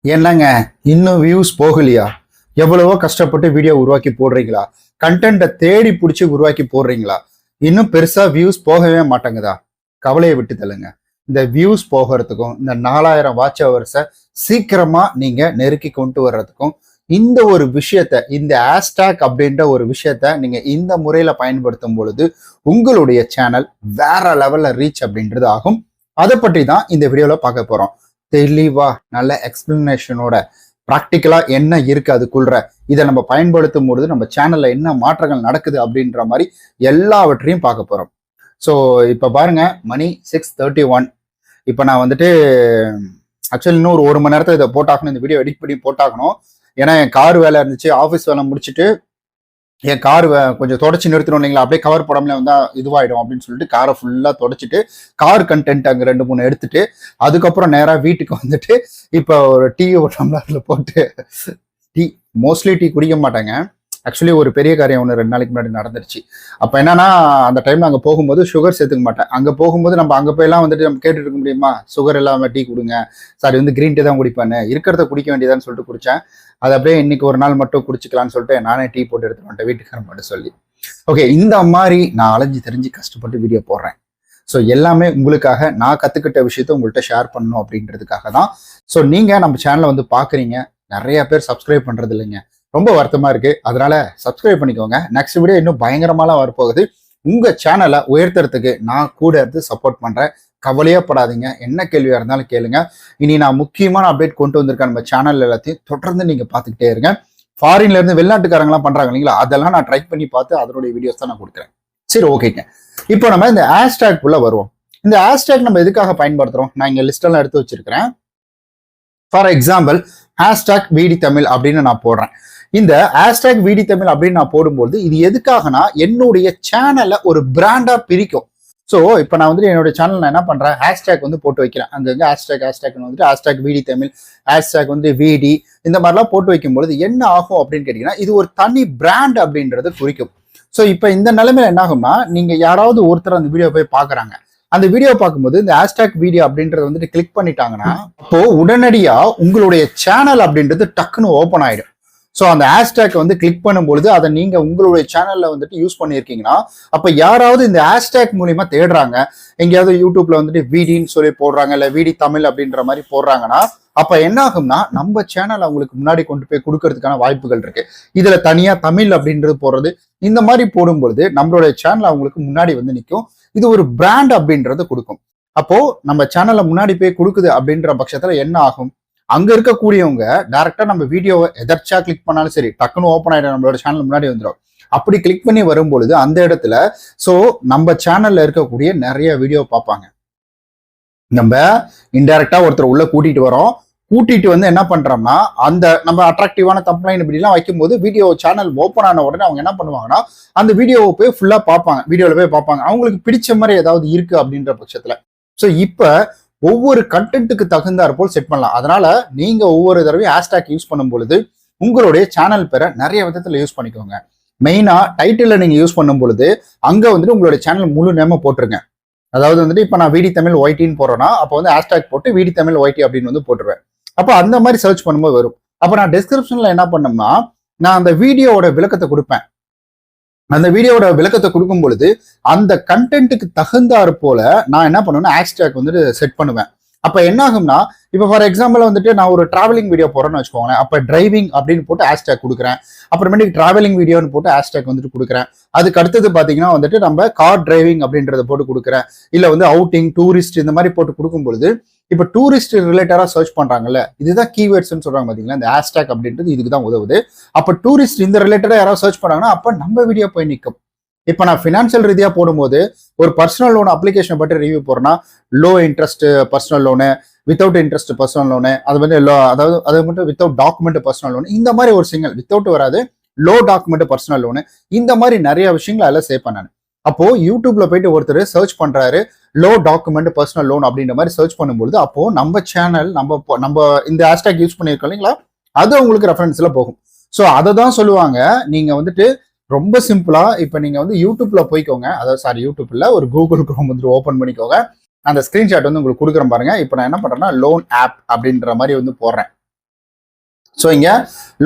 என்னங்க இன்னும் வியூஸ் போகலையா? எவ்வளவோ கஷ்டப்பட்டு வீடியோ உருவாக்கி போடுறீங்களா? கண்டென்ட்டை தேடி பிடிச்சி உருவாக்கி போடுறீங்களா? இன்னும் பெருசா வியூஸ் போகவே மாட்டேங்குதா? கவலையை விட்டு தள்ளுங்க. இந்த வியூஸ் போகிறதுக்கும் இந்த 4000 வாட்ச் ஹவர்ஸை சீக்கிரமா நீங்க நெருக்கி கொண்டு வர்றதுக்கும் இந்த ஒரு விஷயத்த, இந்த ஹேஷ்டேக் அப்படின்ற ஒரு விஷயத்த நீங்க இந்த முறையில பயன்படுத்தும் பொழுது உங்களுடைய சேனல் வேற லெவல்ல ரீச் அப்படின்றது ஆகும். அதை பற்றி தான் இந்த வீடியோல பார்க்க போறோம். தெளிவா நல்ல எக்ஸ்பிளனேஷனோட ப்ராக்டிக்கலா என்ன இருக்கு அதுக்குள்ள இதை நம்ம பயன்படுத்தும் பொழுது நம்ம சேனல்ல என்ன மாற்றங்கள் நடக்குது அப்படின்ற மாதிரி எல்லாவற்றையும் பார்க்க போறோம். ஸோ இப்போ பாருங்க, மணி 6:31. இப்போ நான் வந்துட்டு ஆக்சுவலி இன்னும் ஒரு மணி நேரத்தில் இதை போட்டாகணும், இந்த வீடியோ எடிட் பண்ணி போட்டாகணும். ஏன்னா என் கார் வேலை இருந்துச்சு, ஆஃபீஸ் வேலை முடிச்சுட்டு என் கார் கொஞ்சம் தொடச்சி நிறுத்தணும் இல்லைங்களா, அப்படியே கவர் போடாமலே வந்தா இதுவாயிடும் அப்படின்னு சொல்லிட்டு காரை ஃபுல்லாக தொடச்சிட்டு கார் கண்டென்ட் அங்கே 2-3 எடுத்துட்டு அதுக்கப்புறம் நேராக வீட்டுக்கு வந்துட்டு இப்போ ஒரு டீ ஒரு டம்ளரில் போட்டு டீ மோஸ்ட்லி டீ குடிக்க மாட்டாங்க. ஆக்சுவலி ஒரு பெரிய காரியம் ஒன்று 2 நாளைக்கு முன்னாடி நடந்துருச்சு. அப்போ என்னன்னா, அந்த டைம்ல அங்கே போகும்போது சுகர் சேர்த்துக்க மாட்டேன். அங்கே போகும்போது நம்ம அங்கே போயெல்லாம் வந்துட்டு நம்ம கேட்டுட்டு இருக்க முடியுமா, சுகர் இல்லாமல் டீ கொடுங்க, சாரி வந்து கிரீன் டீ தான் குடிப்பேன்னு, இருக்கிறத குடிக்க வேண்டியதான்னு சொல்லிட்டு குடித்தேன். அது அப்படியே இன்னைக்கு ஒரு நாள் மட்டும் குடிச்சிக்கலான்னு சொல்லிட்டு நானே டீ போட்டு எடுத்துட்டு வந்துட்டேன் வீட்டுக்காரன் மட்டும் சொல்லி. ஓகே, இந்த மாதிரி நான் அலைஞ்சு தெரிஞ்சு கஷ்டப்பட்டு வீடியோ போடுறேன். ஸோ எல்லாமே உங்களுக்காக, நான் கற்றுக்கிட்ட விஷயத்த உங்கள்கிட்ட ஷேர் பண்ணணும் அப்படின்றதுக்காக தான். ஸோ நீங்கள் நம்ம சேனலை வந்து பார்க்குறீங்க, நிறைய பேர் சப்ஸ்கிரைப் பண்ணுறது இல்லைங்க, ரொம்ப வருத்தமாக இருக்குது. அதனால சப்ஸ்கிரைப் பண்ணிக்கோங்க. நெக்ஸ்ட் வீடியோ இன்னும் பயங்கரமாலாம் வரப்போகுது. உங்கள் சேனலை உயர்த்துறதுக்கு நான் கூட இருந்து சப்போர்ட் பண்ணுறேன். கவலையே படாதீங்க, என்ன கேள்வியாக இருந்தாலும் கேளுங்க. இனி நான் முக்கியமான அப்டேட் கொண்டு வந்திருக்கேன் நம்ம சேனல் எல்லாத்தையும் தொடர்ந்து நீங்கள் பார்த்துக்கிட்டே இருங்க. ஃபாரின்ல இருந்து வெளிநாட்டுக்காரங்களாம் பண்ணுறாங்க இல்லைங்களா, அதெல்லாம் நான் ட்ரை பண்ணி பார்த்து அதனுடைய வீடியோஸ் தான் நான் கொடுக்குறேன். சரி, ஓகேங்க. இப்போ நம்ம இந்த ஹேஷ்டேக் உள்ள வருவோம். இந்த ஹேஷ்டேக் நம்ம எதுக்காக பயன்படுத்துகிறோம், நான் இங்கே லிஸ்டெல்லாம் எடுத்து வச்சிருக்கிறேன். ஃபார் எக்ஸாம்பிள், ஹேஷ்டேக் விடி தமிழ் அப்படின்னு நான் போடுறேன். இந்த ஹேஷ்டேக் விடி தமிழ் அப்படின்னு நான் போடும்போது இது எதுக்காகனா, என்னுடைய சேனலை ஒரு பிராண்டா பிரிக்கும். ஸோ இப்போ நான் வந்துட்டு என்னோட சேனல் நான் என்ன பண்றேன், ஹேஷ்டேக் வந்து போட்டு வைக்கிறேன். அங்கங்க ஹேஷ்டேக்னு வந்துட்டு ஹேஷ்டேக் விடி தமிழ், ஹேஷ்டேக் வந்து விடி, இந்த மாதிரிலாம் போட்டு வைக்கும்பொழுது என்ன ஆகும் அப்படின்னு கேட்டீங்கன்னா, இது ஒரு தனி பிராண்ட் அப்படின்றது குறிக்கும். ஸோ இப்போ இந்த நிலைமையில என்ன ஆகும்னா, நீங்க யாராவது ஒருத்தர் அந்த வீடியோ போய் பாக்குறாங்க, அந்த வீடியோ பார்க்கும்போது இந்த ஹேஷ்டேக் வீடியோ அப்படின்றத வந்துட்டு கிளிக் பண்ணிட்டாங்கன்னா, அப்போ உடனடியா உங்களுடைய சேனல் அப்படின்றது டக்குன்னு ஓப்பன் ஆயிடும். ஸோ அந்த ஹேஷ்டேக் வந்து கிளிக் பண்ணும்பொழுது அதை நீங்க உங்களுடைய சேனல்ல வந்துட்டு யூஸ் பண்ணியிருக்கீங்கன்னா, அப்ப யாராவது இந்த ஹேஷ்டேக் மூலியமா தேடுறாங்க, எங்கேயாவது யூடியூப்ல வந்துட்டு விடின்னு சொல்லி போடுறாங்க, இல்ல விடி தமிழ் அப்படின்ற மாதிரி போடுறாங்கன்னா, அப்ப என்ன ஆகும்னா நம்ம சேனல் அவங்களுக்கு முன்னாடி கொண்டு போய் கொடுக்கறதுக்கான வாய்ப்புகள் இருக்கு. இதுல தனியா தமிழ் அப்படின்றது போடுறது, இந்த மாதிரி போடும்பொழுது நம்மளுடைய சேனல் அவங்களுக்கு முன்னாடி வந்து நிற்கும். இது ஒரு பிராண்ட் அப்படின்றது கொடுக்கும். அப்போ நம்ம சேனல்ல முன்னாடி போய் கொடுக்குது அப்படின்ற பட்சத்துல என்ன ஆகும், அங்க இருக்கக்கூடியவங்க டைரக்டா நம்ம வீடியோவை எதர்ச்சியா கிளிக் பண்ணாலும் சரி, டக்குன்னு ஓப்பன் ஆயிடும், நம்மளோட சேனல் முன்னாடி வந்துடும். அப்படி கிளிக் பண்ணி வரும்பொழுது அந்த இடத்துல சோ நம்ம சேனல்ல இருக்கக்கூடிய நிறைய வீடியோ பார்ப்பாங்க. நம்ம இன்டைரக்டா ஒருத்தர் உள்ள கூட்டிட்டு வரோம், கூட்டிட்டு வந்து என்ன பண்றோம்னா, அந்த நம்ம அட்ராக்டிவான தம்ப்லைன் இப்படி எல்லாம் வைக்கும்போது வீடியோ சேனல் ஓப்பன் ஆன உடனே அவங்க என்ன பண்ணுவாங்கன்னா, அந்த வீடியோவை போய் ஃபுல்லா பார்ப்பாங்க, வீடியோல போய் பார்ப்பாங்க, அவங்களுக்கு பிடிச்ச மாதிரி ஏதாவது இருக்கு அப்படின்ற பட்சத்துல. ஸோ இப்ப ஒவ்வொரு கண்டென்ட்டுக்கு தகுந்தாற் போல் செட் பண்ணலாம். அதனால நீங்க ஒவ்வொரு தடவையும் ஹேஷ்டேக் யூஸ் பண்ணும் பொழுது உங்களுடைய சேனல் பேரை நிறைய விதத்துல யூஸ் பண்ணிக்கோங்க. மெயினா டைட்டில் நீங்க யூஸ் பண்ணும் பொழுது அங்க வந்துட்டு உங்களுடைய சேனல் முழு நேம போட்டுருங்க. அதாவது வந்துட்டு இப்ப நான் விடி தமிழ் ஒய்டின்னு போறேன்னா, அப்போ வந்து ஹேஷ்டேக் போட்டு விடி தமிழ் ஒய்டி அப்படின்னு வந்து போட்டுருவேன். அப்போ அந்த மாதிரி சர்ச் பண்ணும்போது வரும். அப்போ நான் டிஸ்கிரிப்ஷன்ல என்ன பண்ணோம்னா, நான் அந்த வீடியோவோட விளக்கத்தை கொடுப்பேன். அந்த வீடியோட விளக்கத்தை கொடுக்கும் பொழுது அந்த கண்டென்ட்டுக்கு தகுந்தாறு போல நான் என்ன பண்ணுவேன்னா ஹேஷ்டேக் வந்துட்டு செட் பண்ணுவேன். அப்ப என்ன ஆகும்னா, இப்போ ஃபார் எக்ஸாம்பிள் வந்துட்டு நான் ஒரு டிராவலிங் வீடியோ போறேன்னு வச்சுக்கோங்களேன், அப்ப டிரைவிங் அப்படின்னு போட்டு ஹேஷ்டேக் கொடுக்குறேன், அப்புறமேட்டுக்கு டிராவலிங் வீடியோன்னு போட்டு ஹேஷ்டேக் வந்துட்டு கொடுக்குறேன். அதுக்கு அடுத்தது பாத்தீங்கன்னா வந்துட்டு நம்ம கார் டிரைவிங் அப்படின்றத போட்டு கொடுக்குறேன், இல்ல வந்து அவுட்டிங், டூரிஸ்ட் இந்த மாதிரி போட்டு கொடுக்கும் பொழுது, இப்ப டூரிஸ்ட் ரிலேட்டடா சர்ச் பண்றாங்கல்ல, இதுதான் கீவேர்ட்ஸ்ன்னு சொல்றாங்க பாத்தீங்களா, இந்த ஹேஷ்டேக் அப்படின்றது இதுக்கு தான் உதவுது. அப்ப டூரிஸ்ட் இந்த ரிலேட்டடா யாராவது சர்ச் பண்ணாங்கன்னா அப்ப நம்ம வீடியோ போய் நிற்கும். இப்ப நான் பினான்சியல் ரீதியா போடும்போது ஒரு பர்சனல் லோன் அப்ளிகேஷன் பற்றி ரிவ்யூ போறேன்னா, low interest personal loan, without interest personal loan, அது வந்து அதாவது அது மட்டும் வித்தவுட் டாக்குமெண்ட் பர்சனல் லோன், இந்த மாதிரி ஒரு சிங்கிள் வித்தவுட் வராது, லோ டாக்குமெண்ட் பர்சனல் லோனு, இந்த மாதிரி நிறைய விஷயங்கள் அதில் சேவ் பண்ணானு. அப்போ யூடியூப்ல போயிட்டு ஒருத்தர் சர்ச் பண்றாரு லோ டாக்குமெண்ட் பர்சனல் லோன் அப்படின்ற மாதிரி சர்ச் பண்ணும்போது, அப்போ நம்ம சேனல் நம்ம இந்த ஹேஷ்டேக் யூஸ் பண்ணியிருக்கோம் இல்லைங்களா, அது உங்களுக்கு ரெஃபரன்ஸ்ல போகும். ஸோ அதை தான் சொல்லுவாங்க, நீங்க வந்துட்டு ரொம்ப சிம்பிளா இப்ப நீங்க வந்து யூடியூப்ல போய்க்கோங்க, அதாவது சாரி யூடியூப்ல ஒரு கூகுள் குரோம் வந்து ஓபன் பண்ணிக்கோங்க. அந்த ஸ்கிரீன்ஷாட் வந்து உங்களுக்கு கொடுக்குறேன் பாருங்க. இப்போ நான் என்ன பண்றேன்னா லோன் ஆப் அப்படின்ற மாதிரி வந்து போடுறேன். ஸோ இங்க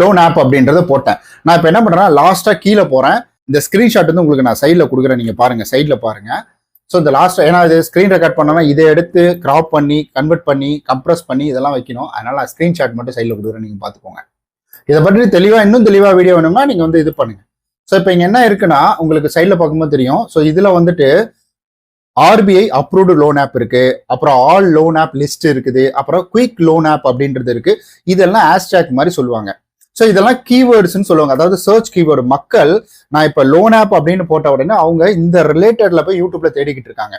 லோன் ஆப் அப்படின்றத போட்டேன். நான் இப்போ என்ன பண்றேன்னா லாஸ்டா கீழே போறேன். இந்த ஸ்கிரீன்ஷாட் வந்து உங்களுக்கு நான் சைடில் கொடுக்குறேன், நீங்க பாருங்க, சைடில் பாருங்க. ஸோ இந்த லாஸ்ட், ஏன்னா இது ஸ்க்ரீன் ரெக்கார்ட் பண்ணோம்னா இதை எடுத்து கிராப் பண்ணி கன்வெர்ட் பண்ணி கம்ப்ரஸ் பண்ணி இதெல்லாம் வைக்கணும். அதனால நான் ஸ்க்ரீன்ஷாட் மட்டும் சைடில் கொடுக்குறேன், நீங்க பார்த்துக்கோங்க. இதை பற்றி இன்னும் தெளிவாக வீடியோ வேணும்னா நீங்க வந்து இது பண்ணுங்க. ஸோ இப்போ இங்க என்ன இருக்குன்னா உங்களுக்கு சைடில் பார்க்கும்போது தெரியும். ஸோ இதுல வந்துட்டு ஆர்பிஐ அப்ரூவ்டு லோன் ஆப் இருக்கு, அப்புறம் ஆல் லோன் ஆப் லிஸ்ட் இருக்குது, அப்புறம் குயிக் லோன் ஆப் அப்படின்றது இருக்கு. இதெல்லாம் ஹேஷ்டேக் மாதிரி சொல்லுவாங்க. ஸோ இதெல்லாம் கீவேர்ட்ஸ்ன்னு சொல்லுவாங்க, அதாவது சர்ச் கீவேர்டு. மக்கள் நான் இப்போ லோன் ஆப் அப்படின்னு போட்ட உடனே அவங்க இந்த ரிலேட்டட்ல போய் யூடியூப்ல தேடிக்கிட்டு இருக்காங்க.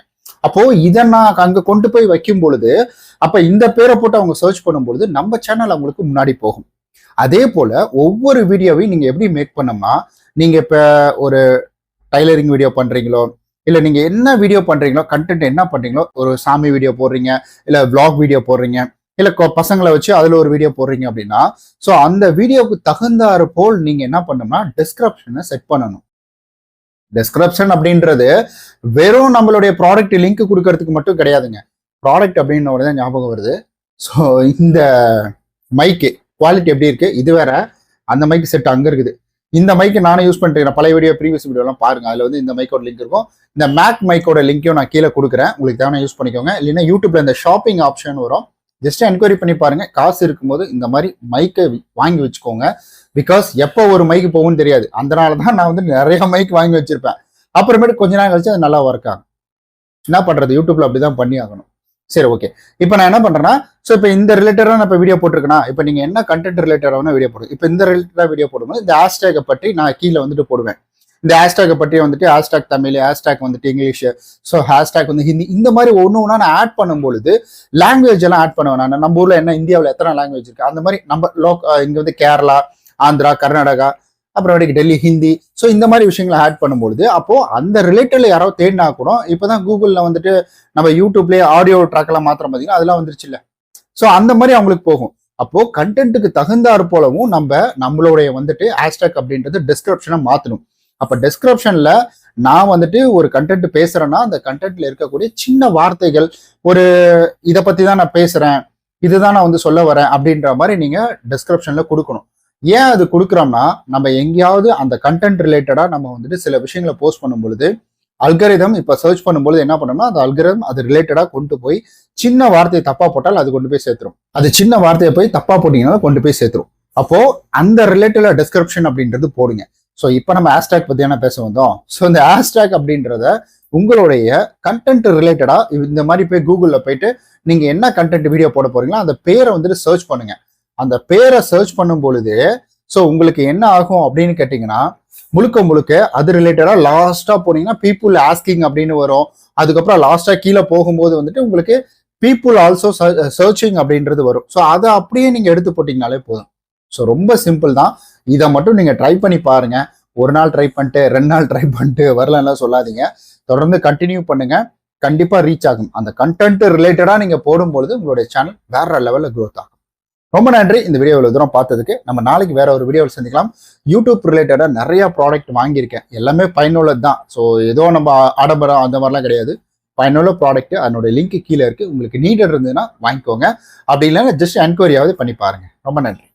அப்போ இதை நான் அங்க கொண்டு போய் வைக்கும் பொழுது, அப்ப இந்த பேரை போட்டு அவங்க சர்ச் பண்ணும்பொழுது நம்ம சேனல் அவங்களுக்கு முன்னாடி போகும். அதே போல ஒவ்வொரு வீடியோவையும் நீங்க எப்படி மேக் பண்ணோம்னா, நீங்க இப்ப ஒரு டைலரிங் வீடியோ பண்றீங்களோ, இல்ல நீங்க என்ன வீடியோ பண்றீங்களோ, கண்டென்ட் என்ன பண்றீங்களோ, ஒரு சாமி வீடியோ போடுறீங்க, இல்ல vlog வீடியோ போடுறீங்க, இல்ல பசங்களை வச்சு அதுல ஒரு வீடியோ போடுறீங்க அப்படின்னா, ஸோ அந்த வீடியோவுக்கு தகுந்தாறு போல் நீங்க என்ன பண்ணணும்னா டிஸ்கிரிப்ஷனை செட் பண்ணணும். டிஸ்கிரிப்ஷன் அப்படின்றது வெறும் நம்மளுடைய ப்ராடக்ட் லிங்க் கொடுக்கறதுக்கு மட்டும் கிடையாதுங்க. ப்ராடக்ட் அப்படின்னு உடனே ஞாபகம் வருது. ஸோ இந்த மைக்கு குவாலிட்டி எப்படி இருக்கு, இது வேற, அந்த மைக் செட் அங்க இருக்குது. இந்த மைக்கு நானும் யூஸ் பண்ணிட்டு பழைய வீடியோ ப்ரீவியஸ் வீடியோலாம் பாருங்க, அதுல வந்து இந்த மைக்கோட லிங்க் இருக்கும். இந்த மேக் மைக்கோட லிங்க்கையும் நான் கீழே கொடுக்குறேன், உங்களுக்கு தேவையான யூஸ் பண்ணிக்கோங்க. இல்லைன்னா யூடியூப்ல இந்த ஷாப்பிங் ஆப்ஷன் வரும், ஜஸ்ட் என்கொயரி பண்ணி பாருங்க. காசு இருக்கும்போது இந்த மாதிரி மைக்கை வாங்கி வச்சுக்கோங்க. பிகாஸ் எப்போ ஒரு மைக்கு போகும்னு தெரியாது. அதனால தான் நான் வந்து நிறைய மைக் வாங்கி வச்சிருப்பேன். அப்புறமேட்டு கொஞ்ச நாள் கழிச்சு அது நல்லா ஒர்க் ஆகும். என்ன பண்றது, யூடியூப்ல அப்படிதான் பண்ணி ஆகணும். சரி, ஓகே. இப்போ நான் என்ன பண்றேன்னா, ஸோ இப்போ இந்த ரிலேட்டடா நான் இப்போ வீடியோ போட்டிருக்கேன்னா, இப்போ நீங்க என்ன கண்டென்ட் ரிலேட்டடான வீடியோ போடுங்க. இப்போ இந்த ரிலேட்டடா வீடியோ போடும்போது இந்த ஹேஷ்டேகை பற்றி நான் கீழே வந்துட்டு போடுவேன். இந்த ஹேஷ்டேகை பற்றி வந்துட்டு ஹேஷ்டேக் தமிழ், ஹேஷ்டேக் வந்துட்டு இங்கிலீஷ், ஸோ ஹேஷ்டேக் வந்து ஹிந்தி, இந்த மாதிரி ஒன்று ஒன்றா நான் ஆட் பண்ணும்பொழுது லாங்குவேஜ் எல்லாம் ஆட் பண்ணுவேன். நான் நம்ம ஊர்ல என்ன இந்தியாவில் எத்தனை லாங்குவேஜ் இருக்கு, அந்த மாதிரி நம்ம இங்க வந்து கேரளா, ஆந்திரா, கர்நாடகா, அப்புறம் டெல்லி ஹிந்தி, ஸோ இந்த மாதிரி விஷயங்களை ஆட் பண்ணும்பொழுது அப்போ அந்த ரிலேட்டட்ல யாரோ தேடினா கூட, இப்போதான் கூகுள்ல வந்துட்டு நம்ம யூடியூப்லேயே ஆடியோ ட்ராக் எல்லாம் மாத்திரம் பார்த்தீங்கன்னா அதெல்லாம் வந்துருச்சு இல்ல. ஸோ அந்த மாதிரி அவங்களுக்கு போகும். அப்போ கண்டென்ட்டுக்கு தகுந்தாறு போலவும் நம்மளுடைய வந்துட்டு ஹேஷ்டேக் அப்படின்றது டிஸ்கிரிப்ஷனை மாற்றணும். அப்போ டிஸ்கிரிப்ஷன்ல நான் வந்துட்டு ஒரு கண்டென்ட் பேசுறேன்னா அந்த கண்டென்ட்ல இருக்கக்கூடிய சின்ன வார்த்தைகள், ஒரு இதை பத்தி தான் நான் பேசுறேன், இதுதான் நான் வந்து சொல்ல வரேன் அப்படின்ற மாதிரி நீங்க டிஸ்கிரிப்ஷன்ல கொடுக்கணும். ஏன் அது கொடுக்குறோம்னா, நம்ம எங்கேயாவது அந்த கண்டென்ட் ரிலேட்டடா நம்ம வந்துட்டு சில விஷயங்களை போஸ்ட் பண்ணும் பொழுது அல்கரிதம் இப்ப சர்ச் பண்ணும்போது என்ன பண்ணோம்னா, அந்த அல்கரிதம் அது ரிலேட்டடா கொண்டு போய் சின்ன வார்த்தையை தப்பா போட்டால் அது கொண்டு போய் சேர்த்துரும். அது சின்ன வார்த்தையை போய் தப்பா போட்டீங்கன்னா கொண்டு போய் சேர்த்துரும். அப்போ அந்த ரிலேட்டடா டிஸ்கிரிப்ஷன் அப்படின்றது போடுங்க. ஸோ இப்போ நம்ம ஹேஷ்டேக் பத்தி என்ன பேச வந்தோம். ஸோ இந்த ஹேஷ்டேக் அப்படின்றத உங்களுடைய கண்டென்ட் ரிலேட்டடா இந்த மாதிரி போய் கூகுளில் போயிட்டு நீங்க என்ன கண்டென்ட் வீடியோ போட போறீங்களோ அந்த பேரை வந்துட்டு சர்ச் பண்ணுங்க. அந்த பேரை சர்ச் பண்ணும் பொழுது ஸோ உங்களுக்கு என்ன ஆகும் அப்படின்னு கேட்டீங்கன்னா, முழுக்க அது ரிலேட்டடா லாஸ்டா போனீங்கன்னா பீப்புள் ஆஸ்கிங் அப்படின்னு வரும். அதுக்கப்புறம் லாஸ்டா கீழே போகும்போது வந்துட்டு உங்களுக்கு பீப்புள் ஆல்சோ சர்ச்சிங் அப்படின்றது வரும். ஸோ அதை அப்படியே நீங்க எடுத்து போட்டீங்கனாலே போதும். ஸோ ரொம்ப சிம்பிள் தான். இதை மட்டும் நீங்க ட்ரை பண்ணி பாருங்க. ஒரு நாள் ட்ரை பண்ணிட்டு 2 நாள் ட்ரை பண்ணிட்டு வரலன்னா சொல்லாதீங்க. தொடர்ந்து கண்டினியூ பண்ணுங்க, கண்டிப்பா ரீச் ஆகும். அந்த கண்டென்ட் ரிலேட்டடா நீங்க போடும்பொழுது உங்களுடைய சேனல் வேற லெவல்ல க்ரோத் ஆகும். ரொம்ப நன்றி இந்த வீடியோ இவ்வளவு தூரம் பார்த்ததுக்கு. நம்ம நாளைக்கு வேற ஒரு வீடியோவில் சந்திக்கலாம். யூடியூப் ரிலேட்டடா நிறைய ப்ராடக்ட் வாங்கியிருக்கேன், எல்லாமே பயனுள்ளது தான். ஸோ ஏதோ நம்ம ஆடம்பரம் அந்த மாதிரிலாம் கிடையாது. பயனுள்ள ப்ராடக்ட், அதனுடைய லிங்க் கீழே இருக்கு. உங்களுக்கு நீடட் இருந்ததுன்னா வாங்கிக்கோங்க. அப்படி இல்லைன்னா ஜஸ்ட் என்கொயரியாவது பண்ணி பாருங்க. ரொம்ப நன்றி.